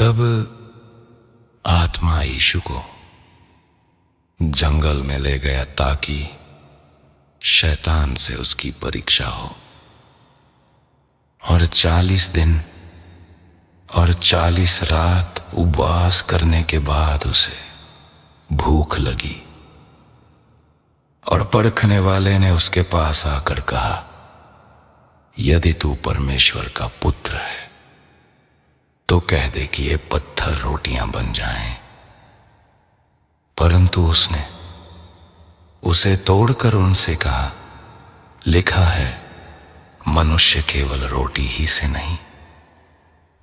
तब आत्मा यीशु को जंगल में ले गया ताकि शैतान से उसकी परीक्षा हो। और 40 दिन और 40 रात उपवास करने के बाद उसे भूख लगी। और परखने वाले ने उसके पास आकर कहा, यदि तू परमेश्वर का पुत्र है तो कह दे कि ये पत्थर रोटियां बन जाएं। परंतु उसने उसे तोड़कर उनसे कहा, लिखा है, मनुष्य केवल रोटी ही से नहीं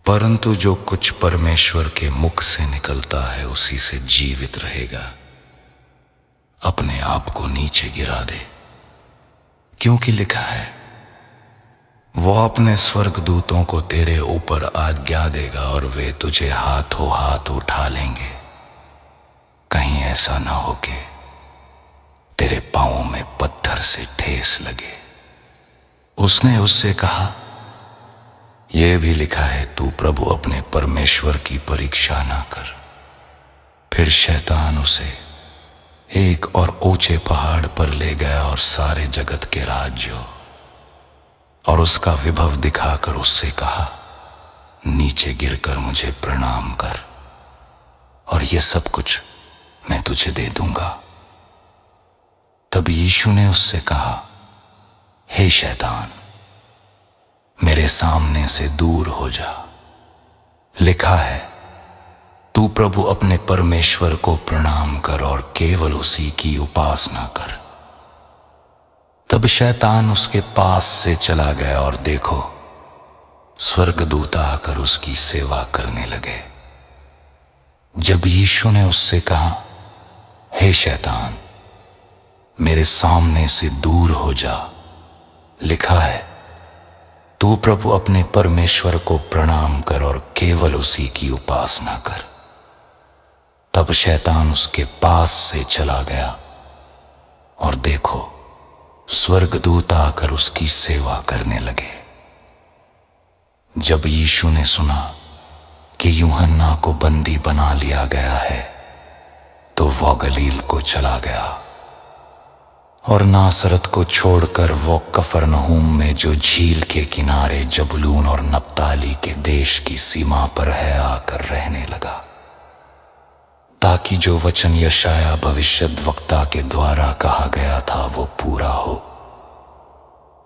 परंतु जो कुछ परमेश्वर के मुख से निकलता है उसी से जीवित रहेगा। अपने आप को नीचे गिरा दे, क्योंकि लिखा है, वो अपने स्वर्गदूतों को तेरे ऊपर आज्ञा देगा और वे तुझे हाथों हाथ उठा लेंगे, कहीं ऐसा ना हो कि तेरे पांवों में पत्थर से ठेस लगे। उसने उससे कहा, यह भी लिखा है, तू प्रभु अपने परमेश्वर की परीक्षा ना कर। फिर शैतान उसे एक और ऊंचे पहाड़ पर ले गया और सारे जगत के राज्यों और उसका विभव दिखाकर उससे कहा, नीचे गिरकर मुझे प्रणाम कर और ये सब कुछ मैं तुझे दे दूंगा। तब यीशु ने उससे कहा, हे शैतान, मेरे सामने से दूर हो जा। लिखा है, तू प्रभु अपने परमेश्वर को प्रणाम कर और केवल उसी की उपासना कर। तब शैतान उसके पास से चला गया और देखो, स्वर्गदूत आकर उसकी सेवा करने लगे। जब यीशु ने उससे कहा, हे शैतान, मेरे सामने से दूर हो जा, लिखा है, तू प्रभु अपने परमेश्वर को प्रणाम कर और केवल उसी की उपासना कर। तब शैतान उसके पास से चला गया और देखो, स्वर्गदूत आकर उसकी सेवा करने लगे। जब यीशु ने सुना कि यूहन्ना को बंदी बना लिया गया है तो वह गलील को चला गया और नासरत को छोड़कर वो कफरनहूम में जो झील के किनारे जबूलून और नप्ताली के देश की सीमा पर है आकर रहने लगा, ताकि जो वचन यशाया भविष्यद्वक्ता के द्वारा कहा गया था वो पूरा हो।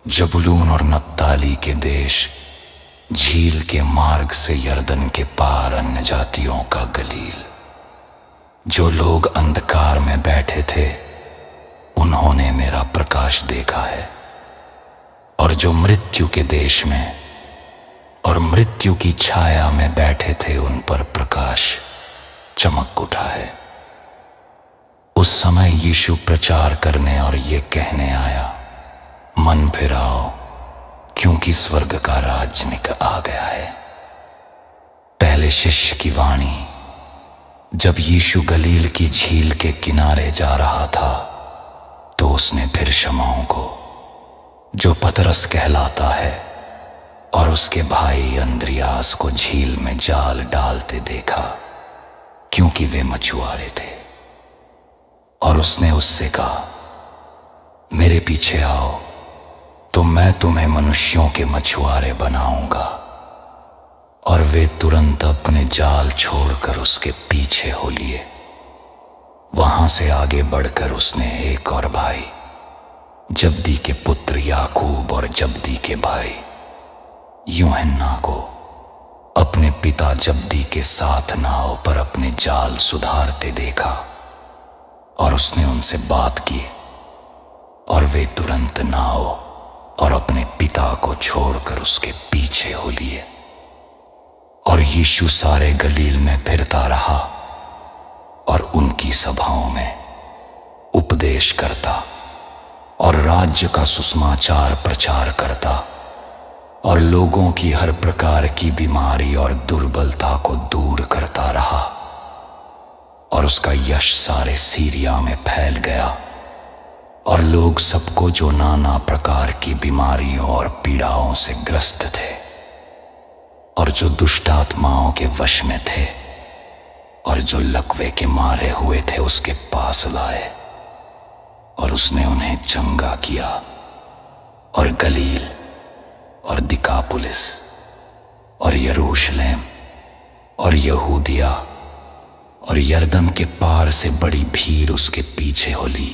जबूलून और नप्ताली के देश, झील के मार्ग से यरदन के पार अन्य जातियों का गलील। जो लोग अंधकार में बैठे थे उन्होंने मेरा प्रकाश देखा है, और जो मृत्यु के देश में और मृत्यु की छाया में बैठे थे उन पर प्रकाश चमक उठा है। उस समय यीशु प्रचार करने और ये कहने आया, मन फिराओ, क्योंकि स्वर्ग का राज निकल आ गया है। पहले शिष्य की वाणी। जब यीशु गलील की झील के किनारे जा रहा था तो उसने फिर शमौन को, जो पतरस कहलाता है, और उसके भाई अंद्रियास को झील में जाल डालते देखा, क्योंकि वे मछुआरे थे। और उसने उससे कहा, मेरे पीछे आओ तो मैं तुम्हें मनुष्यों के मछुआरे बनाऊंगा। और वे तुरंत अपने जाल छोड़कर उसके पीछे हो लिए। वहां से आगे बढ़कर उसने एक और भाई, जब्दी के पुत्र याकूब और जब्दी के भाई यूहन्ना को अपने पिता जब्दी के साथ नाव पर अपने जाल सुधारते देखा, और उसने उनसे बात की, और वे तुरंत नाव और अपने पिता को छोड़कर उसके पीछे हो लिए। और यीशु सारे गलील में फिरता रहा और उनकी सभाओं में उपदेश करता और राज्य का सुसमाचार प्रचार करता, और लोगों की हर प्रकार की बीमारी और दुर्बलता को दूर करता रहा। और उसका यश सारे सीरिया में फैल गया, और लोग सबको जो नाना प्रकार की बीमारियों और पीड़ाओं से ग्रस्त थे और जो दुष्ट आत्माओं के वश में थे और जो लकवे के मारे हुए थे उसके पास लाए, और उसने उन्हें चंगा किया। और गलील और दिकापुलिस और यरूशलेम और यहूदिया और यरदन के पार से बड़ी भीड़ उसके पीछे हो ली।